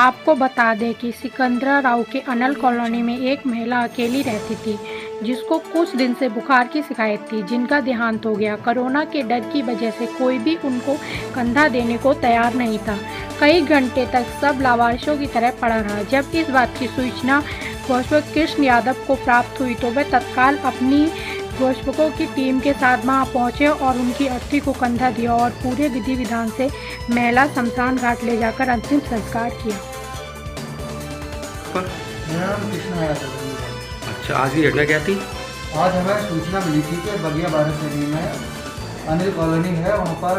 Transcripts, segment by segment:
आपको बता दें कि सिकंदराबाद के अनल कॉलोनी में एक महिला अकेली रहती थी, जिसको कुछ दिन से बुखार की शिकायत थी, जिनका देहांत हो गया। कोरोना के डर की वजह से कोई भी उनको कंधा देने को तैयार नहीं था। कई घंटे तक सब लावारिसों की तरह पड़ा रहा। जब इस बात की सूचना गौशावक कृष्ण यादव को प्राप्त हुई तो वह तत्काल अपनी गौशावकों की टीम के साथ वहां पहुंचे और उनकी अर्थी को कंधा दिया और पूरे विधि विधान से महिला शमशान घाट ले जाकर अंतिम संस्कार किया। मेरा नाम कृष्ण यादव है। अच्छा, आज की घटना क्या थी? आज हमें सूचना मिली थी कि बगिया बारहसरी में अनिल कॉलोनी है, वहाँ पर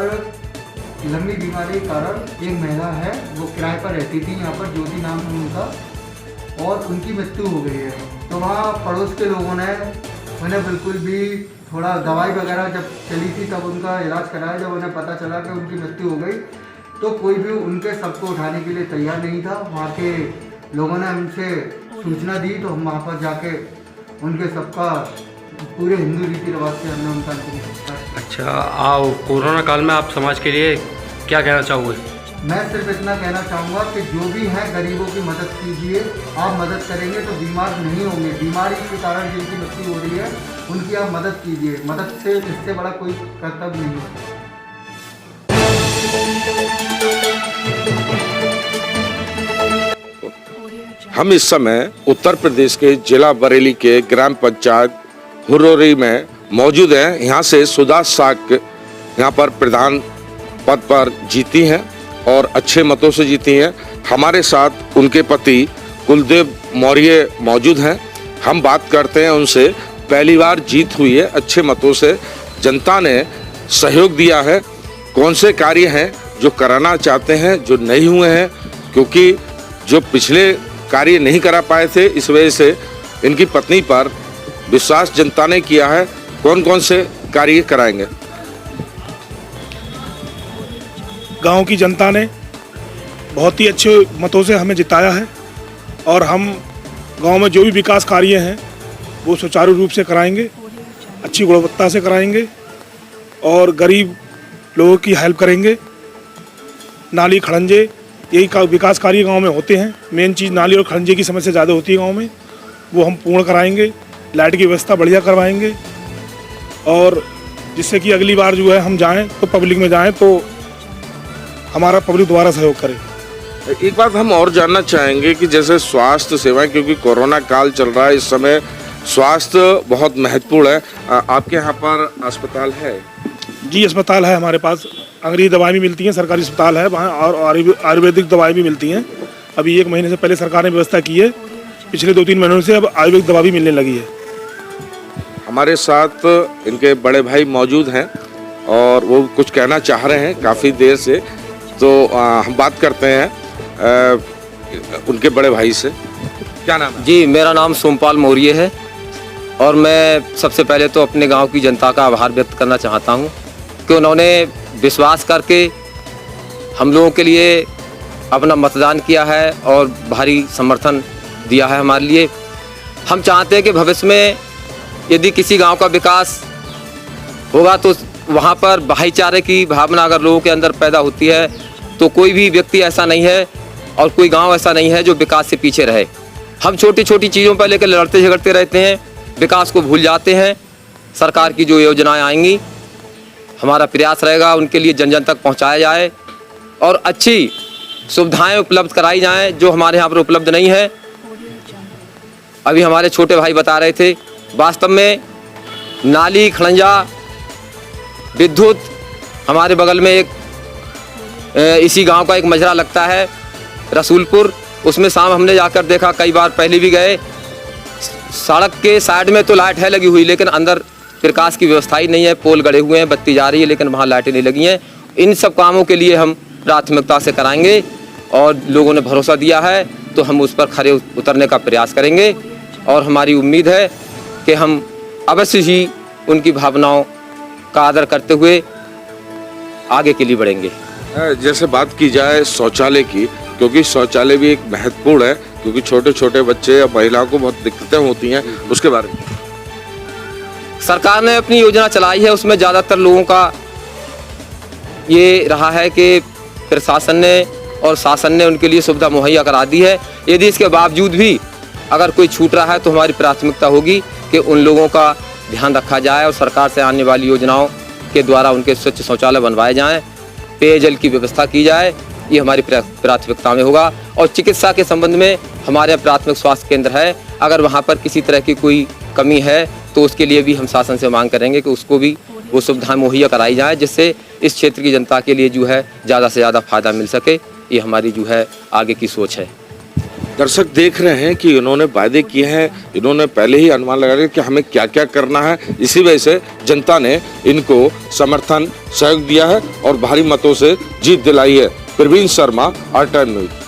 लंबी बीमारी के कारण एक महिला है, वो किराए पर रहती थी। यहाँ पर ज्योति नाम है उनका, और उनकी मृत्यु हो गई है। तो वहाँ पड़ोस के लोगों ने उन्हें बिल्कुल भी थोड़ा दवाई वगैरह जब चली थी तब उनका इलाज कराया। जब उन्हें पता चला कि उनकी मृत्यु हो गई तो कोई भी उनके सबको उठाने के लिए तैयार नहीं था। वहाँ के लोगों ने हमसे सूचना दी तो हम वहाँ पर जाके उनके सबका पूरे हिंदू रीति रिवाज से हमने उनका अंतिम संस्कार। अच्छा, आओ कोरोना काल में आप समाज के लिए क्या कहना चाहोगे? मैं सिर्फ इतना कहना चाहूँगा कि जो भी हैं गरीबों की मदद कीजिए। आप मदद करेंगे तो बीमार नहीं होंगे। बीमारी के कारण जिनकी मृत्यु हो रही है उनकी आप मदद कीजिए। मदद से इससे बड़ा कोई कर्तव्य नहीं है। हम इस समय उत्तर प्रदेश के जिला बरेली के ग्राम पंचायत हुर्रोरी में मौजूद हैं। यहाँ से सुधा साक यहाँ पर प्रधान पद पर जीती हैं और अच्छे मतों से जीती हैं। हमारे साथ उनके पति कुलदेव मौर्य मौजूद हैं। हम बात करते हैं उनसे। पहली बार जीत हुई है, अच्छे मतों से जनता ने सहयोग दिया है। कौन से कार्य हैं जो कराना चाहते हैं जो नहीं हुए हैं, क्योंकि जो पिछले कार्य नहीं करा पाए थे इस वजह से इनकी पत्नी पर विश्वास जनता ने किया है। कौन कौन से कार्य कराएंगे? गांव की जनता ने बहुत ही अच्छे मतों से हमें जिताया है और हम गांव में जो भी विकास कार्य हैं वो सुचारू रूप से कराएंगे, अच्छी गुणवत्ता से कराएंगे और गरीब लोगों की हेल्प करेंगे। नाली खड़ंजे यही विकास कार्य गांव में होते हैं। मेन चीज़ नाली और खड़ंजे की समस्या ज़्यादा होती है गांव में, वो हम पूर्ण कराएंगे। लाइट की व्यवस्था बढ़िया करवाएंगे और जिससे कि अगली बार जो है हम जाएं तो पब्लिक में जाएं तो हमारा पब्लिक दोबारा सहयोग करे। एक बात हम और जानना चाहेंगे कि जैसे स्वास्थ्य सेवाएं, क्योंकि कोरोना काल चल रहा है इस समय, स्वास्थ्य बहुत महत्वपूर्ण है। आपके यहाँ पर अस्पताल है? जी, अस्पताल है हमारे पास। अंग्रेजी दवाएं भी मिलती हैं, सरकारी अस्पताल है वहाँ, और आयुर्वेदिक दवाएं भी मिलती हैं। अभी 1 महीने से पहले सरकार ने व्यवस्था की है, पिछले 2-3 महीनों से अब आयुर्वेदिक दवा भी मिलने लगी है। हमारे साथ इनके बड़े भाई मौजूद हैं और वो कुछ कहना चाह रहे हैं काफ़ी देर से, तो हम बात करते हैं उनके बड़े भाई से। क्या नाम है? जी, मेरा नाम सोमपाल मौर्य है और मैं सबसे पहले तो अपने गांव की जनता का आभार व्यक्त करना चाहता हूं कि उन्होंने विश्वास करके हम लोगों के लिए अपना मतदान किया है और भारी समर्थन दिया है हमारे लिए। हम चाहते हैं कि भविष्य में यदि किसी गांव का विकास होगा तो वहां पर भाईचारे की भावना अगर लोगों के अंदर पैदा होती है तो कोई भी व्यक्ति ऐसा नहीं है और कोई गांव ऐसा नहीं है जो विकास से पीछे रहे। हम छोटी छोटी चीज़ों पर लेकर लड़ते झगड़ते रहते हैं, विकास को भूल जाते हैं। सरकार की जो योजनाएं आएंगी हमारा प्रयास रहेगा उनके लिए जन जन तक पहुंचाया जाए और अच्छी सुविधाएं उपलब्ध कराई जाएं जो हमारे यहाँ पर उपलब्ध नहीं है। अभी हमारे छोटे भाई बता रहे थे, वास्तव में नाली खड़ंजा विद्युत हमारे बगल में एक इसी गांव का एक मजरा लगता है रसूलपुर, उसमें शाम हमने जाकर देखा, कई बार पहले भी गए। सड़क के साइड में तो लाइट है लगी हुई लेकिन अंदर प्रकाश की व्यवस्था ही नहीं है। पोल गड़े हुए हैं, बत्ती जा रही है लेकिन वहाँ लाइटें नहीं लगी हैं। इन सब कामों के लिए हम प्राथमिकता से कराएंगे और लोगों ने भरोसा दिया है तो हम उस पर खरे उतरने का प्रयास करेंगे और हमारी उम्मीद है कि हम अवश्य ही उनकी भावनाओं का आदर करते हुए आगे के लिए बढ़ेंगे। जैसे बात की जाए शौचालय की, क्योंकि शौचालय भी एक महत्वपूर्ण है, क्योंकि छोटे छोटे बच्चे या महिलाओं को बहुत दिक्कतें होती हैं, उसके बारे में सरकार ने अपनी योजना चलाई है। उसमें ज़्यादातर लोगों का ये रहा है कि प्रशासन ने और शासन ने उनके लिए सुविधा मुहैया करा दी है। यदि इसके बावजूद भी अगर कोई छूट रहा है तो हमारी प्राथमिकता होगी कि उन लोगों का ध्यान रखा जाए और सरकार से आने वाली योजनाओं के द्वारा उनके स्वच्छ शौचालय बनवाए जाएं, पेयजल की व्यवस्था की जाए, ये हमारी प्राथमिकता में होगा। और चिकित्सा के संबंध में हमारे प्राथमिक स्वास्थ्य केंद्र है, अगर वहाँ पर किसी तरह की कोई कमी है तो उसके लिए भी हम शासन से मांग करेंगे कि उसको भी वो सुविधाएं मुहैया कराई जाए, जिससे इस क्षेत्र की जनता के लिए जो है ज़्यादा से ज़्यादा फायदा मिल सके। ये हमारी जो है आगे की सोच है। दर्शक देख रहे हैं कि इन्होंने वायदे किए हैं, इन्होंने पहले ही अनुमान लगा लिया कि हमें क्या क्या करना है। इसी वजह से जनता ने इनको समर्थन सहयोग दिया है और भारी मतों से जीत दिलाई है। Praveen Sharma, R time news.